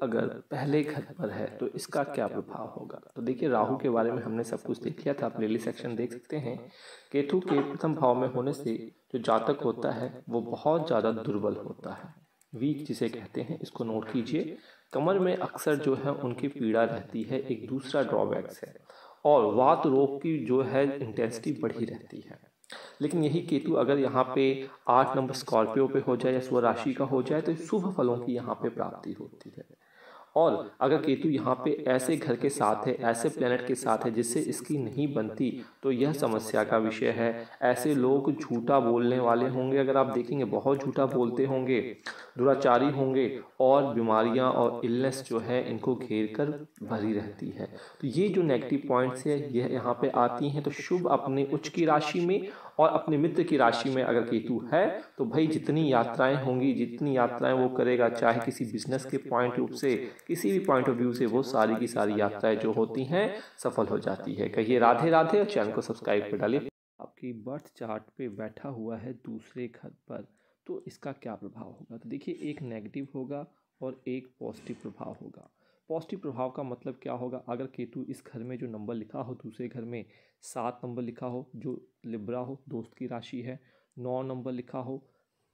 अगर पहले घर पर है तो इसका क्या प्रभाव होगा। तो देखिए राहु के बारे में हमने सब कुछ देख लिया था, आप प्लेलिस्ट सेक्शन देख सकते हैं। केतु के प्रथम भाव में होने से जो जातक होता है वो बहुत ज़्यादा दुर्बल होता है, वीक जिसे कहते हैं, इसको नोट कीजिए। कमर में अक्सर जो है उनकी पीड़ा रहती है, एक दूसरा ड्रॉबैक्स है, और वात रोग की जो है इंटेंसिटी बढ़ी रहती है। लेकिन यही केतु अगर यहाँ पे 8 नंबर स्कॉर्पियो पे हो जाए या स्व राशि का हो जाए तो शुभ फलों की यहाँ पे प्राप्ति होती है। और अगर केतु यहाँ पे ऐसे घर के साथ है, ऐसे प्लेनेट के साथ है जिससे इसकी नहीं बनती, तो यह समस्या का विषय है। ऐसे लोग झूठा बोलने वाले होंगे, अगर आप देखेंगे बहुत झूठा बोलते होंगे, दुराचारी होंगे, और बीमारियां और इलनेस जो है इनको घेर कर भरी रहती है। तो ये जो नेगेटिव पॉइंट्स है यह यहाँ पे आती हैं। तो शुभ अपने उच्च की राशि में और अपने मित्र की राशि में अगर केतु है तो भाई जितनी यात्राएं होंगी, जितनी यात्राएं वो करेगा, चाहे किसी बिजनेस के पॉइंट ऑफ से, किसी भी पॉइंट ऑफ व्यू से, वो सारी की सारी यात्राएं जो होती हैं सफल हो जाती है। कहिए राधे राधे और चैनल को सब्सक्राइब कर डालिए। आपकी बर्थ चार्ट पे बैठा हुआ है दूसरे घर पर, तो इसका क्या प्रभाव होगा। तो देखिए एक नेगेटिव होगा और एक पॉजिटिव प्रभाव होगा। पॉजिटिव प्रभाव का मतलब क्या होगा, अगर केतु इस घर में जो नंबर लिखा हो दूसरे घर में 7 नंबर लिखा हो, जो लिब्रा हो, दोस्त की राशि है, 9 नंबर लिखा हो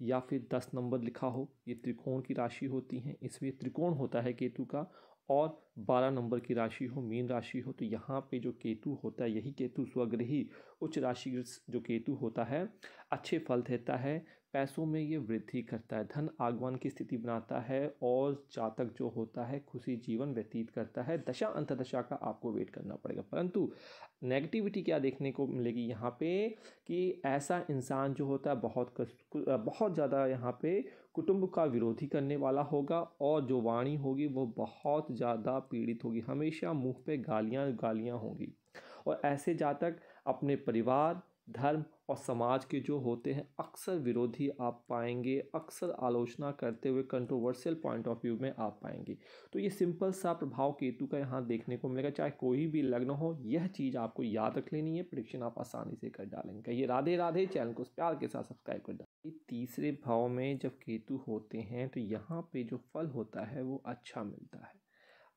या फिर 10 नंबर लिखा हो, ये त्रिकोण की राशि होती हैं, इसमें त्रिकोण होता है केतु का, और 12 नंबर की राशि हो, मीन राशि हो, तो यहाँ पे जो केतु होता है, यही केतु स्वग्रही उच्च राशि जो केतु होता है अच्छे फल देता है। पैसों में ये वृद्धि करता है, धन आगमन की स्थिति बनाता है, और जातक जो होता है खुशी जीवन व्यतीत करता है। दशा अंतदशा का आपको वेट करना पड़ेगा, परंतु नेगेटिविटी क्या देखने को मिलेगी यहाँ पे कि ऐसा इंसान जो होता है बहुत ज़्यादा यहाँ पे कुटुंब का विरोधी करने वाला होगा, और जो वाणी होगी वो बहुत ज़्यादा पीड़ित होगी, हमेशा मुंह पे गालियाँ गालियाँ होंगी। और ऐसे जातक अपने परिवार, धर्म और समाज के जो होते हैं अक्सर विरोधी आप पाएंगे, अक्सर आलोचना करते हुए कंट्रोवर्शियल पॉइंट ऑफ व्यू में आप पाएंगे। तो ये सिंपल सा प्रभाव केतु का यहाँ देखने को मिलेगा, चाहे कोई भी लग्न हो, यह चीज़ आपको याद रख लेनी है, प्रेडिक्शन आप आसानी से कर डालेंगे। कहिए राधे राधे, चैनल को प्यार के साथ सब्सक्राइब कर डालें। तीसरे भाव में जब केतु होते हैं तो यहाँ पे जो फल होता है वो अच्छा मिलता है।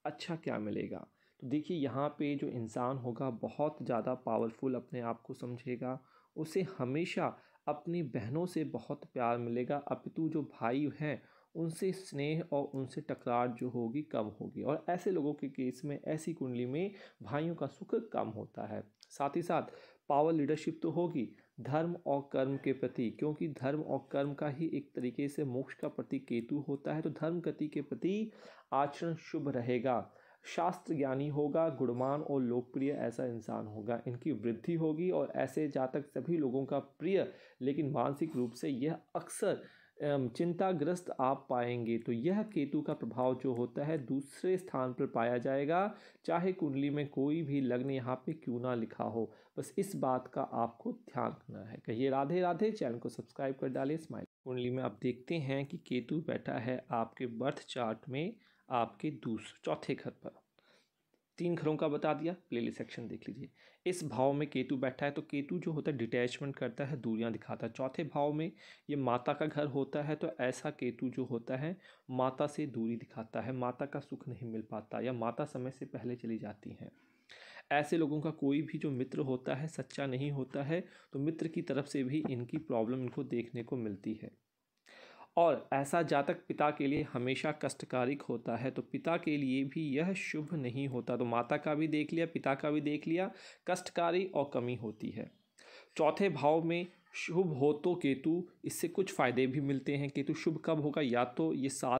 अच्छा क्या मिलेगा, तो देखिए यहाँ पे जो इंसान होगा बहुत ज़्यादा पावरफुल अपने आप को समझेगा, उसे हमेशा अपनी बहनों से बहुत प्यार मिलेगा, अपितु जो भाई हैं उनसे स्नेह और उनसे टकरार जो होगी कम होगी। और ऐसे लोगों के केस में, ऐसी कुंडली में भाइयों का सुख कम होता है। साथ ही साथ पावर लीडरशिप तो होगी धर्म और कर्म के प्रति, क्योंकि धर्म और कर्म का ही एक तरीके से मोक्ष का प्रतीक केतु होता है। तो धर्म गति के प्रति आचरण शुभ रहेगा, शास्त्र ज्ञानी होगा, गुणवान और लोकप्रिय ऐसा इंसान होगा, इनकी वृद्धि होगी। और ऐसे जातक सभी लोगों का प्रिय, लेकिन मानसिक रूप से यह अक्सर चिंताग्रस्त आप पाएंगे। तो यह केतु का प्रभाव जो होता है दूसरे स्थान पर पाया जाएगा, चाहे कुंडली में कोई भी लग्न यहाँ पे क्यों ना लिखा हो, बस इस बात का आपको ध्यान रखना है। कहिए राधे राधे, चैनल को सब्सक्राइब कर डालिए। स्माइल कुंडली में आप देखते हैं कि केतु बैठा है आपके बर्थ चार्ट में आपके चौथे घर पर। 3 घरों का बता दिया, प्लेलिस्ट सेक्शन देख लीजिए। इस भाव में केतु बैठा है, तो केतु जो होता है डिटैचमेंट करता है, दूरियां दिखाता है। चौथे भाव में ये माता का घर होता है, तो ऐसा केतु जो होता है माता से दूरी दिखाता है, माता का सुख नहीं मिल पाता या माता समय से पहले चली जाती हैं। ऐसे लोगों का कोई भी जो मित्र होता है सच्चा नहीं होता है, तो मित्र की तरफ से भी इनकी प्रॉब्लम इनको देखने को मिलती है। और ऐसा जातक पिता के लिए हमेशा कष्टकारिक होता है, तो पिता के लिए भी यह शुभ नहीं होता। तो माता का भी देख लिया, पिता का भी देख लिया, कष्टकारी और कमी होती है। चौथे भाव में शुभ हो तो केतु, इससे कुछ फायदे भी मिलते हैं। केतु शुभ कब होगा, या तो ये 7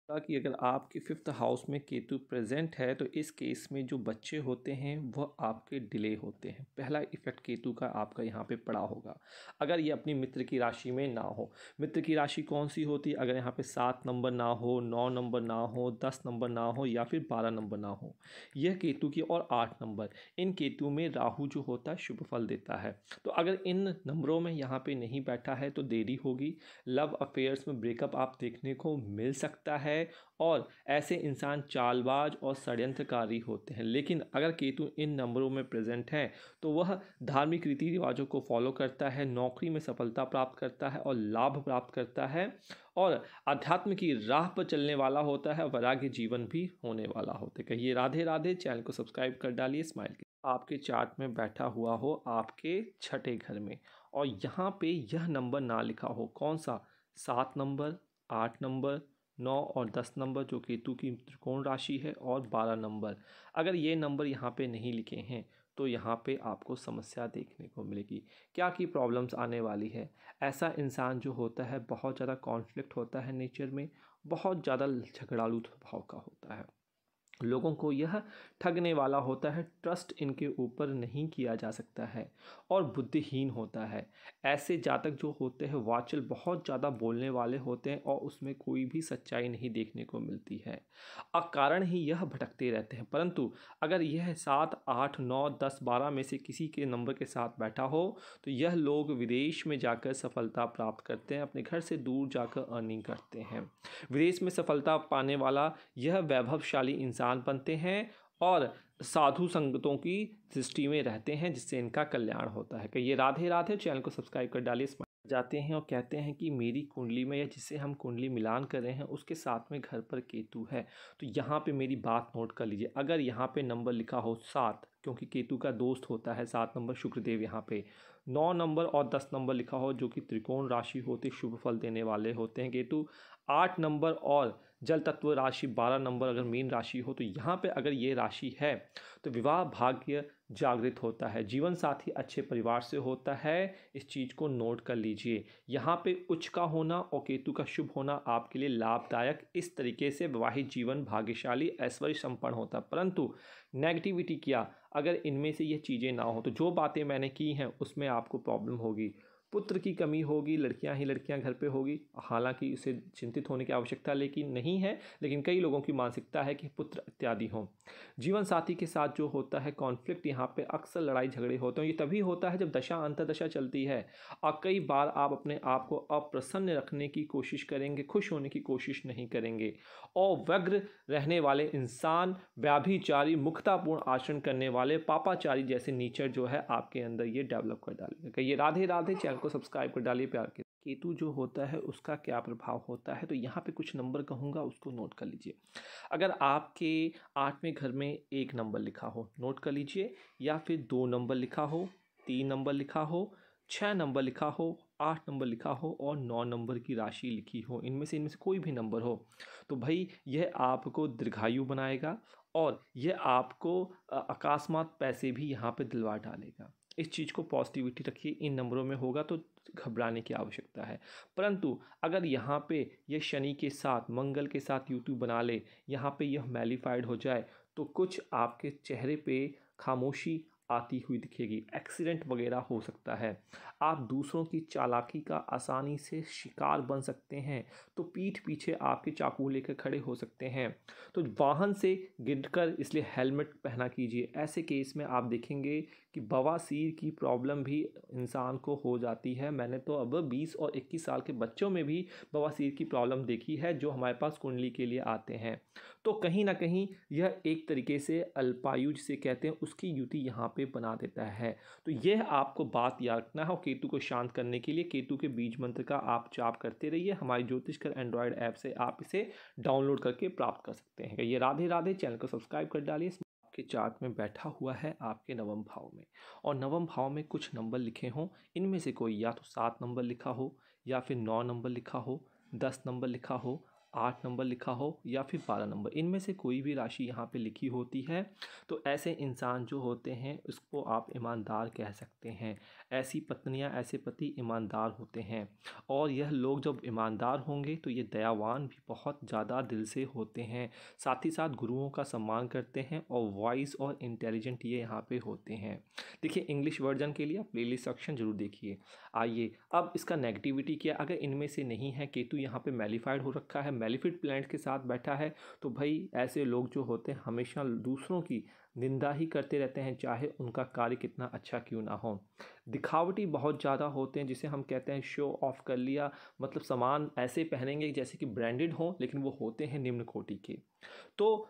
कि अगर आपके फिफ्थ हाउस में केतु प्रेजेंट है तो इस केस में जो बच्चे होते हैं वह आपके डिले होते हैं। पहला इफेक्ट केतु का आपका यहाँ पे पड़ा होगा अगर ये अपनी मित्र की राशि में ना हो। मित्र की राशि कौन सी होती है? अगर यहाँ पे 7 नंबर ना हो, 9 नंबर ना हो, 10 नंबर ना हो या फिर 12 नंबर ना हो, यह केतु की। और 8 नंबर, इन केतु में राहु जो होता है शुभ फल देता है। तो अगर इन नंबरों में यहाँ पे नहीं बैठा है तो देरी होगी। लव अफेयर्स में ब्रेकअप आप देखने को मिल सकता है और ऐसे इंसान चालबाज और षड्यंत्रकारी होते हैं। लेकिन अगर केतु इन नंबरों में प्रेजेंट है तो वह धार्मिक रीति रिवाजों को फॉलो करता है, नौकरी में सफलता प्राप्त करता है और लाभ प्राप्त करता है और अध्यात्म की राह पर चलने वाला होता है। वैराग्य जीवन भी होने वाला होता है। कहिए राधे राधे। चैनल को सब्सक्राइब कर डालिए। स्माइल के आपके चार्ट में बैठा हुआ हो आपके छठे घर में और यहाँ पे यह नंबर ना लिखा हो, कौन सा? 7 नंबर, 8 नंबर, 9 और 10 नंबर जो केतु की त्रिकोण राशि है और 12 नंबर, अगर ये नंबर यहाँ पे नहीं लिखे हैं तो यहाँ पे आपको समस्या देखने को मिलेगी। क्या की प्रॉब्लम्स आने वाली है? ऐसा इंसान जो होता है बहुत ज़्यादा कॉन्फ्लिक्ट होता है नेचर में, बहुत ज़्यादा झगड़ालू स्वभाव का होता है, लोगों को यह ठगने वाला होता है, ट्रस्ट इनके ऊपर नहीं किया जा सकता है और बुद्धिहीन होता है। ऐसे जातक जो होते हैं वाचल, बहुत ज़्यादा बोलने वाले होते हैं और उसमें कोई भी सच्चाई नहीं देखने को मिलती है, अकारण ही यह भटकते रहते हैं। परंतु अगर यह 7, 8, 9, 10, 12 में से किसी के नंबर के साथ बैठा हो तो यह लोग विदेश में जाकर सफलता प्राप्त करते हैं, अपने घर से दूर जाकर अर्निंग करते हैं। विदेश में सफलता पाने वाला यह वैभवशाली इंसान बनते हैं और साधु संगतों की दृष्टि में रहते हैं जिससे इनका कल्याण होता है। कहिए राधे राधे। चैनल को सब्सक्राइब कर डालिए। जाते हैं और कहते हैं कि मेरी कुंडली में या जिससे हम कुंडली मिलान कर रहे हैं उसके साथ में घर पर केतु है। तो यहाँ पे मेरी बात नोट कर लीजिए। अगर यहाँ पे नंबर लिखा हो 7, क्योंकि केतु का दोस्त होता है 7 नंबर शुक्रदेव, यहाँ पे 9 नंबर और 10 नंबर लिखा हो जो कि त्रिकोण राशि होती, शुभ फल देने वाले होते हैं केतु। 8 नंबर और जल तत्व राशि 12 नंबर अगर मीन राशि हो तो यहाँ पे अगर ये राशि है तो विवाह भाग्य जागृत होता है, जीवन साथी अच्छे परिवार से होता है। इस चीज़ को नोट कर लीजिए। यहाँ पे उच्च का होना और केतु का शुभ होना आपके लिए लाभदायक, इस तरीके से वैवाहिक जीवन भाग्यशाली ऐश्वर्य संपन्न होता है। परंतु नेगेटिविटी क्या, अगर इनमें से ये चीज़ें ना हो तो जो बातें मैंने की हैं उसमें आपको प्रॉब्लम होगी, पुत्र की कमी होगी, लड़कियां ही लड़कियां घर पे होगी। हालांकि इसे चिंतित होने की आवश्यकता लेकिन नहीं है, लेकिन कई लोगों की मानसिकता है कि पुत्र इत्यादि हों। जीवन साथी के साथ जो होता है कॉन्फ्लिक्ट, यहाँ पे अक्सर लड़ाई झगड़े होते हैं। ये तभी होता है जब दशा अंतर्दशा चलती है और कई बार आप अपने आप को अप्रसन्न रखने की कोशिश करेंगे, खुश होने की कोशिश नहीं करेंगे और व्यग्र रहने वाले इंसान, व्याभिचारी, मुक्तापूर्ण आचरण करने वाले, पापाचारी जैसे नेचर जो है आपके अंदर ये डेवलप कर डालेगा। ये राधे राधे। चैनल को सब्सक्राइब कर डालिए प्यार के। केतु जो होता है उसका क्या प्रभाव होता है, तो यहाँ पे कुछ नंबर कहूँगा उसको नोट कर लीजिए। अगर आपके 8वें घर में 1 नंबर लिखा हो नोट कर लीजिए, या फिर 2 नंबर लिखा हो, 3 नंबर लिखा हो, 6 नंबर लिखा हो, 8 नंबर लिखा हो और 9 नंबर की राशि लिखी हो, इनमें से कोई भी नंबर हो तो भाई यह आपको दीर्घायु बनाएगा और यह आपको अकस्मात पैसे भी यहाँ पे दिलवा डालेगा। इस चीज़ को पॉजिटिविटी रखिए। इन नंबरों में होगा तो घबराने की आवश्यकता है। परंतु अगर यहाँ पे यह शनि के साथ, मंगल के साथ यूट्यूब बना ले, यहाँ पे यह मैलिफाइड हो जाए तो कुछ आपके चेहरे पे खामोशी आती हुई दिखेगी, एक्सीडेंट वगैरह हो सकता है, आप दूसरों की चालाकी का आसानी से शिकार बन सकते हैं, तो पीठ पीछे आपके चाकू लेकर खड़े हो सकते हैं, तो वाहन से गिरकर इसलिए हेलमेट पहना कीजिए। ऐसे केस में आप देखेंगे कि बवासीर की प्रॉब्लम भी इंसान को हो जाती है। मैंने तो अब 20 और 21 साल के बच्चों में भी बवासीर की प्रॉब्लम देखी है जो हमारे पास कुंडली के लिए आते हैं। तो कहीं ना कहीं यह एक तरीके से अल्पायु जिसे कहते हैं उसकी युति यहाँ पे बना देता है। तो यह आपको बात याद रखना है और केतु को शांत करने के लिए केतु के बीज मंत्र का आप जाप करते रहिए। हमारी ज्योतिषकर एंड्रॉयड ऐप से आप इसे डाउनलोड करके प्राप्त कर सकते हैं। ये राधे राधे। चैनल को सब्सक्राइब कर डालिए। आपके चार्ट में बैठा हुआ है आपके नवम भाव में और नवम भाव में कुछ नंबर लिखे हों, इनमें से कोई या तो 7 नंबर लिखा हो या फिर 9 नंबर लिखा हो, 10 नंबर लिखा हो, 8 नंबर लिखा हो या फिर 12 नंबर, इनमें से कोई भी राशि यहाँ पे लिखी होती है तो ऐसे इंसान जो होते हैं उसको आप ईमानदार कह सकते हैं। ऐसी पत्नियाँ, ऐसे पति ईमानदार होते हैं और यह लोग जब ईमानदार होंगे तो ये दयावान भी बहुत ज़्यादा दिल से होते हैं। साथ ही साथ गुरुओं का सम्मान करते हैं और वॉइस और इंटेलिजेंट ये यहाँ पे होते हैं। देखिए इंग्लिश वर्जन के लिए आप प्लेलिस्ट सेक्शन जरूर देखिए। आइए अब इसका नेगेटिविटी क्या, अगर इनमें से नहीं है, केतु यहाँ पे मैलिफाइड हो रखा है, मैलिफिड प्लैनेट के साथ बैठा है, तो भाई ऐसे लोग जो होते हैं हमेशा दूसरों की निंदा ही करते रहते हैं, चाहे उनका कार्य कितना अच्छा क्यों ना हो। दिखावटी बहुत ज़्यादा होते हैं, जिसे हम कहते हैं शो ऑफ कर लिया, मतलब सामान ऐसे पहनेंगे जैसे कि ब्रांडेड हो, लेकिन वो होते हैं निम्न कोटि के। तो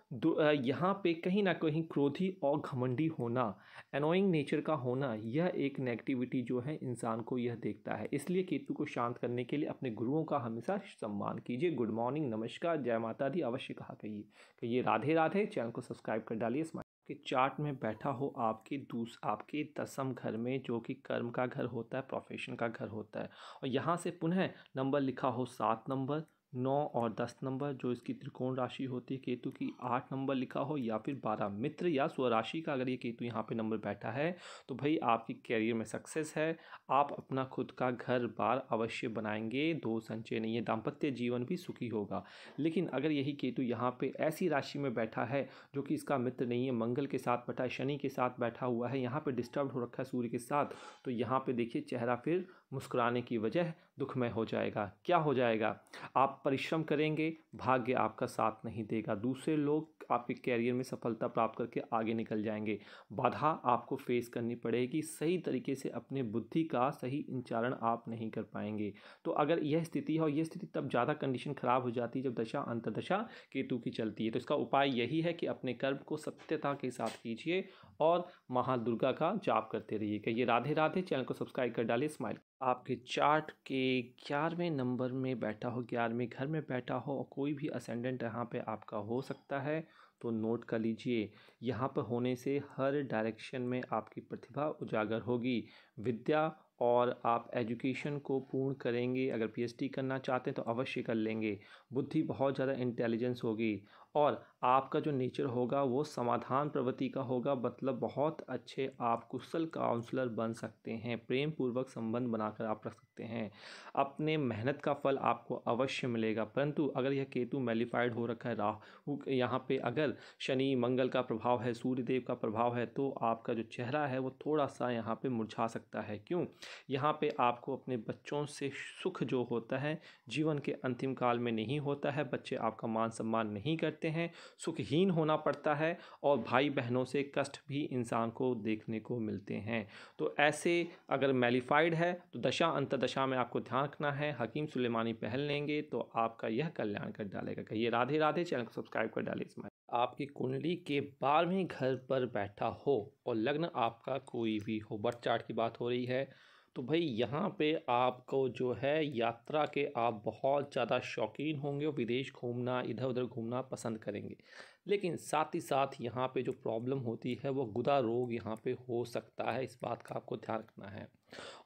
यहाँ पे कहीं ना कहीं क्रोधी और घमंडी होना, एनोइंग नेचर का होना, यह एक नेगेटिविटी जो है इंसान को यह देखता है। इसलिए केतु को शांत करने के लिए अपने गुरुओं का हमेशा सम्मान कीजिए। गुड मॉर्निंग, नमस्कार, जय माता दी अवश्य कहा कहिए राधे राधे। चैनल को सब्सक्राइब कर डालिए। के चार्ट में बैठा हो आपके 10th घर में, जो कि कर्म का घर होता है, प्रोफेशन का घर होता है, और यहाँ से पुनः नंबर लिखा हो 7 नंबर, 9 और 10 नंबर, जो इसकी त्रिकोण राशि होती है केतु की, 8 नंबर लिखा हो या फिर 12 मित्र या स्वराशि का अगर ये केतु यहाँ पे नंबर बैठा है तो भाई आपकी कैरियर में सक्सेस है। आप अपना खुद का घर बार अवश्य बनाएंगे, दो संचय नहीं है, दाम्पत्य जीवन भी सुखी होगा। लेकिन अगर यही केतु यहाँ पे ऐसी राशि में बैठा है जो कि इसका मित्र नहीं है, मंगल के साथ बैठा है, शनि के साथ बैठा हुआ है, यहाँ पे डिस्टर्ब हो रखा है सूर्य के साथ, तो यहाँ पे देखिए चेहरा फिर मुस्कुराने की वजह दुखमय हो जाएगा। क्या हो जाएगा, आप परिश्रम करेंगे, भाग्य आपका साथ नहीं देगा, दूसरे लोग आपके कैरियर में सफलता प्राप्त करके आगे निकल जाएंगे, बाधा आपको फेस करनी पड़ेगी, सही तरीके से अपने बुद्धि का सही उच्चारण आप नहीं कर पाएंगे। तो अगर यह स्थिति है, और यह स्थिति तब ज़्यादा कंडीशन खराब हो जाती है जब दशा अंतर्दशा केतु की चलती है। तो इसका उपाय यही है कि अपने कर्म को सत्यता के साथ कीजिए और महादुर्गा का जाप करते रहिए। कहिए राधे राधे। चैनल को सब्सक्राइब कर डालिए। स्माइल आपके चार्ट के 11वें नंबर में बैठा हो, 11वें घर में बैठा हो, और कोई भी असेंडेंट यहाँ पे आपका हो सकता है, तो नोट कर लीजिए। यहाँ पर होने से हर डायरेक्शन में आपकी प्रतिभा उजागर होगी। विद्या और आप एजुकेशन को पूर्ण करेंगे। अगर पीएचडी करना चाहते हैं तो अवश्य कर लेंगे। बुद्धि बहुत ज़्यादा इंटेलिजेंस होगी और आपका जो नेचर होगा वो समाधान प्रवृत्ति का होगा, मतलब बहुत अच्छे आप कुशल काउंसलर बन सकते हैं। प्रेम पूर्वक संबंध बनाकर आप रख सकते हैं। अपने मेहनत का फल आपको अवश्य मिलेगा। परंतु अगर यह केतु मैलिफाइड हो रखा है, राहु यहाँ पे अगर शनि मंगल का प्रभाव है, सूर्यदेव का प्रभाव है, तो आपका जो चेहरा है वो थोड़ा सा यहाँ पे मुरझा सकता है। क्यों? यहाँ पे आपको अपने बच्चों से सुख जो होता है जीवन के अंतिम काल में नहीं होता है। बच्चे आपका मान सम्मान नहीं करते हैं, सुखहीन होना पड़ता है, और भाई बहनों से कष्ट भी इंसान को देखने को मिलते हैं। तो ऐसे अगर मैलिफाइड है तो दशा अंतर्दशा में आपको ध्यान रखना है। हकीम सुलेमानी पहल लेंगे तो आपका यह कल्याण कर डालेगा। कहिए राधे राधे। चैनल को सब्सक्राइब कर डालिए। आपकी कुंडली के 12वें घर पर बैठा हो और लग्न आपका कोई भी हो, बर्थ चार्ट की बात हो रही है, तो भाई यहाँ पे आपको जो है यात्रा के आप बहुत ज़्यादा शौकीन होंगे और विदेश घूमना, इधर उधर घूमना पसंद करेंगे। लेकिन साथ ही साथ यहाँ पे जो प्रॉब्लम होती है वो गुदा रोग यहाँ पे हो सकता है, इस बात का आपको ध्यान रखना है।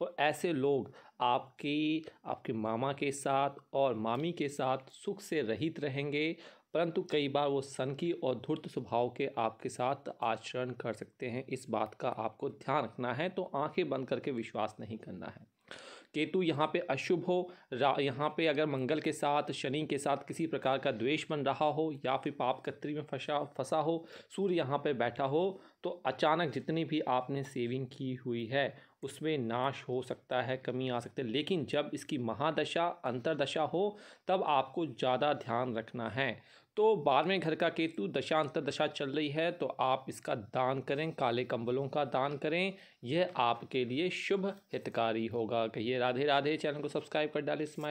और ऐसे लोग आपके मामा के साथ और मामी के साथ सुख से रहित रहेंगे, परंतु कई बार वो सनकी और धूर्त स्वभाव के आपके साथ आचरण कर सकते हैं, इस बात का आपको ध्यान रखना है। तो आंखें बंद करके विश्वास नहीं करना है। केतु यहाँ पे अशुभ हो, यहाँ पे अगर मंगल के साथ शनि के साथ किसी प्रकार का द्वेष बन रहा हो या फिर पाप कत्री में फंसा हो, सूर्य यहाँ पे बैठा हो, तो अचानक जितनी भी आपने सेविंग की हुई है उसमें नाश हो सकता है, कमी आ सकती है। लेकिन जब इसकी महादशा अंतर्दशा हो तब आपको ज़्यादा ध्यान रखना है। तो 12वें घर का केतु दशा अंतर्दशा चल रही है, तो आप इसका दान करें, काले कंबलों का दान करें, यह आपके लिए शुभ हितकारी होगा। कहिए राधे राधे। चैनल को सब्सक्राइब कर डालिए। स्माइल।